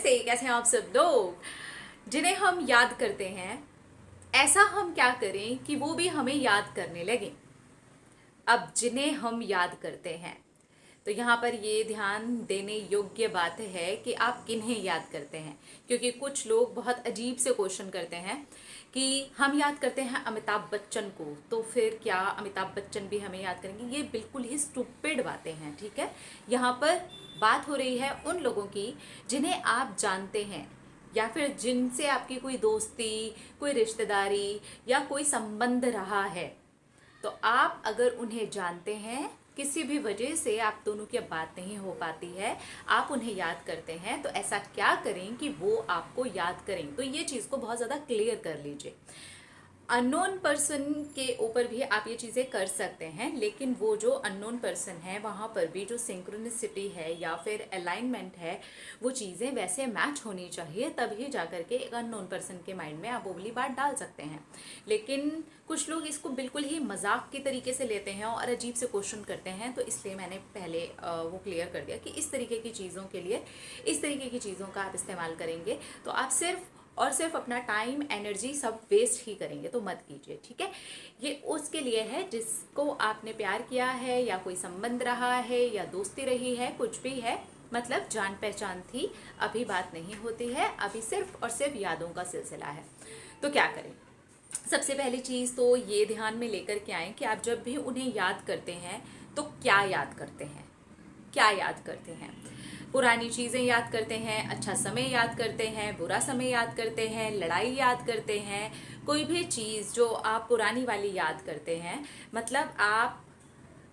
नमस्ते, कैसे हैं आप सब लोग जिन्हें हम याद करते हैं। ऐसा हम क्या करें कि वो भी हमें याद करने लगे। अब जिन्हें हम याद करते हैं, तो यहाँ पर ये ध्यान देने योग्य बात है कि आप किन्हें याद करते हैं, क्योंकि कुछ लोग बहुत अजीब से क्वेश्चन करते हैं कि हम याद करते हैं अमिताभ बच्चन को, तो फिर क्या अमिताभ बच्चन भी हमें याद करेंगे। ये बिल्कुल ही स्टूपिड बातें हैं। ठीक है, यहाँ पर बात हो रही है उन लोगों की जिन्हें आप जानते हैं, या फिर जिनसे आपकी कोई दोस्ती, कोई रिश्तेदारी या कोई संबंध रहा है। तो आप अगर उन्हें जानते हैं, किसी भी वजह से आप दोनों की अब बात नहीं हो पाती है, आप उन्हें याद करते हैं, तो ऐसा क्या करें कि वो आपको याद करें। तो ये चीज़ को बहुत ज़्यादा क्लियर कर लीजिए। अननोन पर्सन के ऊपर भी आप ये चीज़ें कर सकते हैं, लेकिन वो जो अननोन पर्सन है वहाँ पर भी जो सिंक्रोनिसिटी है या फिर अलाइनमेंट है, वो चीज़ें वैसे मैच होनी चाहिए, तभी जा करके एक अननोन पर्सन के माइंड में आप वो वाली बात डाल सकते हैं। लेकिन कुछ लोग इसको बिल्कुल ही मजाक की तरीके से लेते हैं और अजीब से क्वेश्चन करते हैं, तो इसलिए मैंने पहले वो क्लियर कर दिया कि इस तरीके की चीज़ों के लिए, इस तरीके की चीज़ों का आप इस्तेमाल करेंगे तो आप सिर्फ और सिर्फ अपना टाइम, एनर्जी सब वेस्ट ही करेंगे, तो मत कीजिए। ठीक है, ये उसके लिए है जिसको आपने प्यार किया है, या कोई संबंध रहा है, या दोस्ती रही है, कुछ भी है, मतलब जान पहचान थी, अभी बात नहीं होती है, अभी सिर्फ और सिर्फ यादों का सिलसिला है। तो क्या करें? सबसे पहली चीज़ तो ये ध्यान में लेकर के आएँ कि आप जब भी उन्हें याद करते हैं तो क्या याद करते हैं, क्या याद करते हैं। पुरानी चीज़ें याद करते हैं, अच्छा समय याद करते हैं, बुरा समय याद करते हैं, लड़ाई याद करते हैं, कोई भी चीज़ जो आप पुरानी वाली याद करते हैं, मतलब आप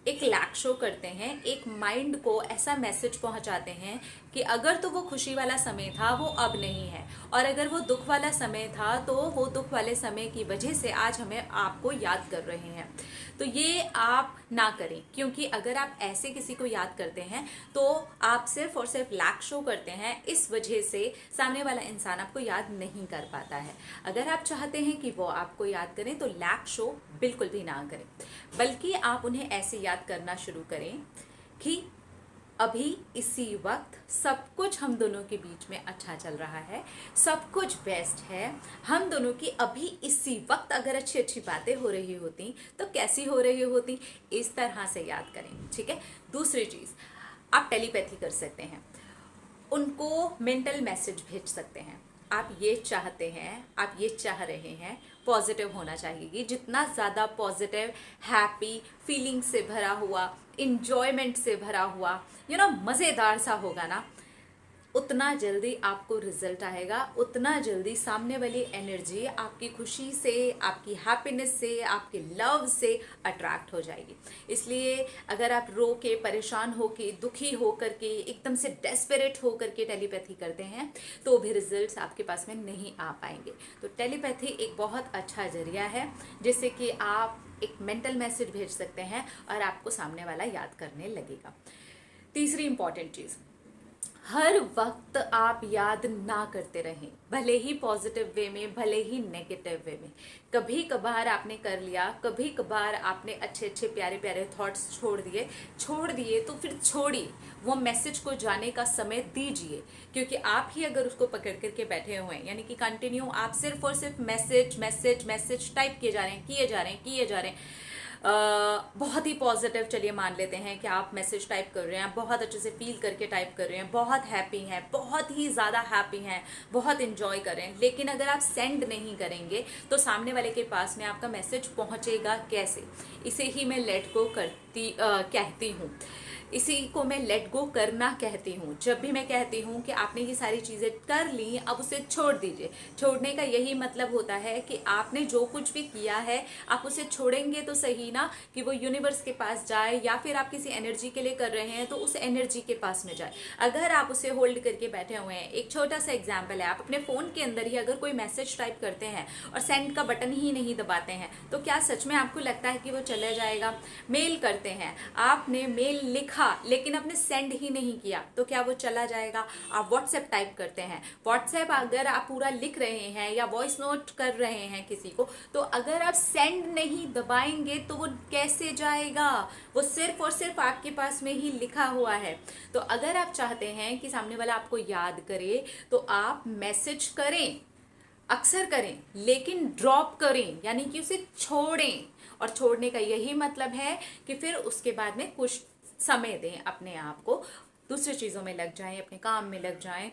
एक लैक शो करते हैं, एक माइंड को ऐसा मैसेज पहुंचाते हैं कि अगर तो वो खुशी वाला समय था वो अब नहीं है, और अगर वो दुख वाला समय था तो वो दुख वाले समय की वजह से आज हमें आपको याद कर रहे हैं। तो ये आप ना करें, क्योंकि अगर आप ऐसे किसी को याद करते हैं तो आप सिर्फ और सिर्फ लैक शो करते हैं, इस वजह से सामने वाला इंसान आपको याद नहीं कर पाता है। अगर आप चाहते हैं कि वो आपको याद करें तो लैक शो बिल्कुल भी ना करें, बल्कि आप उन्हें ऐसे याद करना शुरू करें कि अभी इसी वक्त सब कुछ हम दोनों के बीच में अच्छा चल रहा है, सब कुछ बेस्ट है। हम दोनों की अभी इसी वक्त अगर अच्छी अच्छी बातें हो रही होती तो कैसी हो रही होती, इस तरह से याद करें। ठीक है, दूसरी चीज़, आप टेलीपैथी कर सकते हैं, उनको मेंटल मैसेज भेज सकते हैं। आप ये चाहते हैं, आप ये चाह रहे हैं, पॉजिटिव होना चाहिए, जितना ज़्यादा पॉजिटिव, हैप्पी फीलिंग से भरा हुआ, इंजॉयमेंट से भरा हुआ, मज़ेदार सा होगा ना, उतना जल्दी आपको रिजल्ट आएगा, उतना जल्दी सामने वाली एनर्जी आपकी खुशी से, आपकी हैप्पीनेस से, आपके लव से अट्रैक्ट हो जाएगी। इसलिए अगर आप रो के, परेशान हो के, दुखी हो करके, एकदम से डेस्परेट हो करके टेलीपैथी करते हैं तो भी रिजल्ट्स आपके पास में नहीं आ पाएंगे। तो टेलीपैथी एक बहुत अच्छा जरिया है जिससे कि आप एक मेंटल मैसेज भेज सकते हैं और आपको सामने वाला याद करने लगेगा। तीसरी इंपॉर्टेंट चीज़, हर वक्त आप याद ना करते रहें, भले ही पॉजिटिव वे में, भले ही नेगेटिव वे में। कभी कभार आपने कर लिया, कभी कभार आपने अच्छे अच्छे प्यारे प्यारे थॉट्स छोड़ दिए तो फिर छोड़िए, वो मैसेज को जाने का समय दीजिए। क्योंकि आप ही अगर उसको पकड़ करके बैठे हुए हैं, यानी कि कंटिन्यू आप सिर्फ और सिर्फ मैसेज मैसेज मैसेज टाइप किए जा रहे हैं, किए जा रहे हैं, बहुत ही पॉजिटिव, चलिए मान लेते हैं कि आप मैसेज टाइप कर रहे हैं, बहुत अच्छे से फील करके टाइप कर रहे हैं, बहुत हैप्पी हैं, बहुत ही ज़्यादा हैप्पी हैं, बहुत इन्जॉय कर रहे हैं, लेकिन अगर आप सेंड नहीं करेंगे तो सामने वाले के पास में आपका मैसेज पहुंचेगा कैसे? इसे ही मैं लेट गो कहती हूँ, इसी को मैं लेट गो करना कहती हूँ। जब भी मैं कहती हूँ कि आपने ये सारी चीज़ें कर ली, अब उसे छोड़ दीजिए, छोड़ने का यही मतलब होता है कि आपने जो कुछ भी किया है आप उसे छोड़ेंगे तो सही ना, कि वो यूनिवर्स के पास जाए, या फिर आप किसी एनर्जी के लिए कर रहे हैं तो उस एनर्जी के पास में जाए। अगर आप उसे होल्ड करके बैठे हुए हैं, एक छोटा सा एग्जाम्पल है, आप अपने फ़ोन के अंदर ही अगर कोई मैसेज टाइप करते हैं और सेंड का बटन ही नहीं दबाते हैं, तो क्या सच में आपको लगता है कि वो चला जाएगा? मेल करते हैं, आपने मेल लिखा लिखा लेकिन आपने सेंड ही नहीं किया तो क्या वो चला जाएगा? आप व्हाट्सएप टाइप करते हैं, व्हाट्सएप अगर आप पूरा लिख रहे हैं या वॉइस नोट कर रहे हैं किसी को, तो अगर आप सेंड नहीं दबाएंगे तो वो कैसे जाएगा? वो सिर्फ और सिर्फ आपके पास में ही लिखा हुआ है। तो अगर आप चाहते हैं कि सामने वाला आपको याद करे तो आप मैसेज करें, अक्सर करें, लेकिन ड्रॉप करें, यानी कि उसे छोड़ें। और छोड़ने का यही मतलब है कि फिर उसके बाद में कुछ समय दें अपने आप को, दूसरी चीज़ों में लग जाएं, अपने काम में लग जाएं।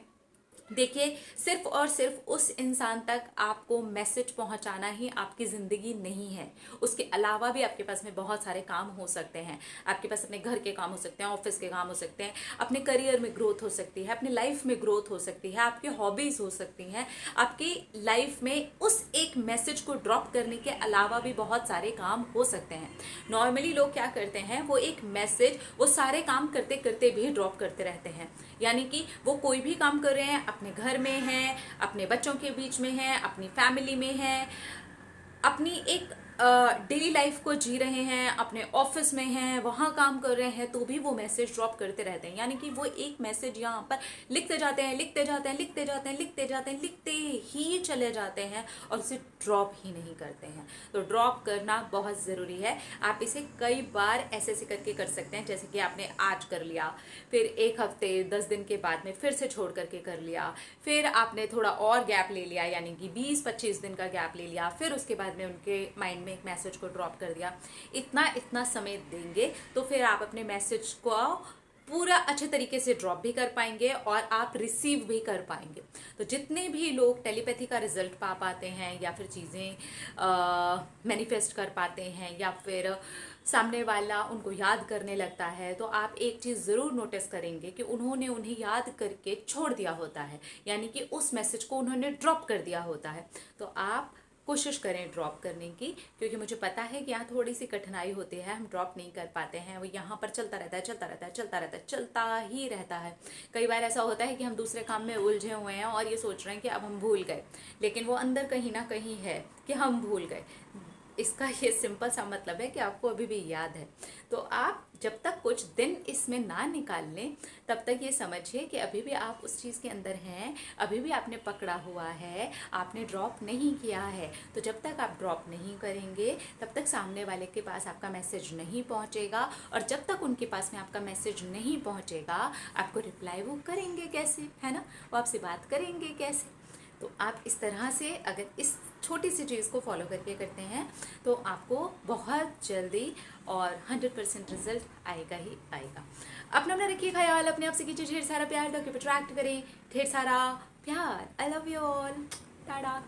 देखिए, सिर्फ और सिर्फ उस इंसान तक आपको मैसेज पहुंचाना ही आपकी ज़िंदगी नहीं है। उसके अलावा भी आपके पास में बहुत सारे काम हो सकते हैं। आपके पास अपने घर के काम हो सकते हैं, ऑफिस के काम हो सकते हैं, अपने करियर में ग्रोथ हो सकती है, अपनी लाइफ में ग्रोथ हो सकती है, आपकी हॉबीज़ हो सकती हैं। आपकी लाइफ में उस एक मैसेज को ड्रॉप करने के अलावा भी बहुत सारे काम हो सकते हैं। नॉर्मली लोग क्या करते हैं, वो एक मैसेज वो सारे काम करते करते भी ड्रॉप करते रहते हैं। यानी कि वो कोई भी काम कर रहे हैं, अपने घर में हैं, अपने बच्चों के बीच में हैं, अपनी फैमिली में हैं, अपनी एक डेली लाइफ को जी रहे हैं, अपने ऑफिस में हैं, वहाँ काम कर रहे हैं, तो भी वो मैसेज ड्रॉप करते रहते हैं। यानी कि वो एक मैसेज यहाँ पर लिखते जाते हैं, लिखते जाते हैं, लिखते जाते हैं, लिखते जाते हैं, लिखते ही चले जाते हैं और उसे ड्रॉप ही नहीं करते हैं। तो ड्रॉप करना बहुत ज़रूरी है। आप इसे कई बार ऐसे ऐसे करके कर सकते हैं, जैसे कि आपने आज कर लिया, फिर एक हफ्ते 10 दिन के बाद में फिर से छोड़ करके कर लिया, फिर आपने थोड़ा और गैप ले लिया, यानी कि 20-25 दिन का गैप ले लिया, फिर उसके बाद में उनके माइंड में एक मैसेज को ड्रॉप कर दिया। इतना समय देंगे तो फिर आप अपने मैसेज को पूरा अच्छे तरीके से ड्रॉप भी कर पाएंगे और आप रिसीव भी कर पाएंगे। तो जितने भी लोग टेलीपैथी का रिजल्ट पा पाते हैं या फिर चीज़ें मैनिफेस्ट कर पाते हैं या फिर सामने वाला उनको याद करने लगता है, तो आप एक चीज़ ज़रूर नोटिस करेंगे कि उन्होंने उन्हें याद करके छोड़ दिया होता है, यानी कि उस मैसेज को उन्होंने ड्रॉप कर दिया होता है। तो आप कोशिश करें ड्रॉप करने की, क्योंकि मुझे पता है कि यहाँ थोड़ी सी कठिनाई होती है, हम ड्रॉप नहीं कर पाते हैं, वो यहाँ पर चलता रहता है, चलता रहता है, चलता रहता है, चलता ही रहता है। कई बार ऐसा होता है कि हम दूसरे काम में उलझे हुए हैं और ये सोच रहे हैं कि अब हम भूल गए, लेकिन वो अंदर कहीं ना कहीं है कि हम भूल गए। इसका ये सिंपल सा मतलब है कि आपको अभी भी याद है। तो आप जब तक कुछ दिन इसमें ना निकाल लें, तब तक ये समझिए कि अभी भी आप उस चीज़ के अंदर हैं, अभी भी आपने पकड़ा हुआ है, आपने ड्रॉप नहीं किया है। तो जब तक आप ड्रॉप नहीं करेंगे तब तक सामने वाले के पास आपका मैसेज नहीं पहुंचेगा, और जब तक उनके पास में आपका मैसेज नहीं पहुंचेगा, आपको रिप्लाई वो करेंगे कैसे, है ना? वो आपसे बात करेंगे कैसे? तो आप इस तरह से अगर इस छोटी सी चीज़ को फॉलो करके करते हैं तो आपको बहुत जल्दी और 100% रिजल्ट आएगा ही आएगा। अपना रखिए ख्याल, अपने आप से कीजिए ढेर सारा प्यार, ताकि अट्रैक्ट करें ढेर सारा प्यार। I love you all, Tata.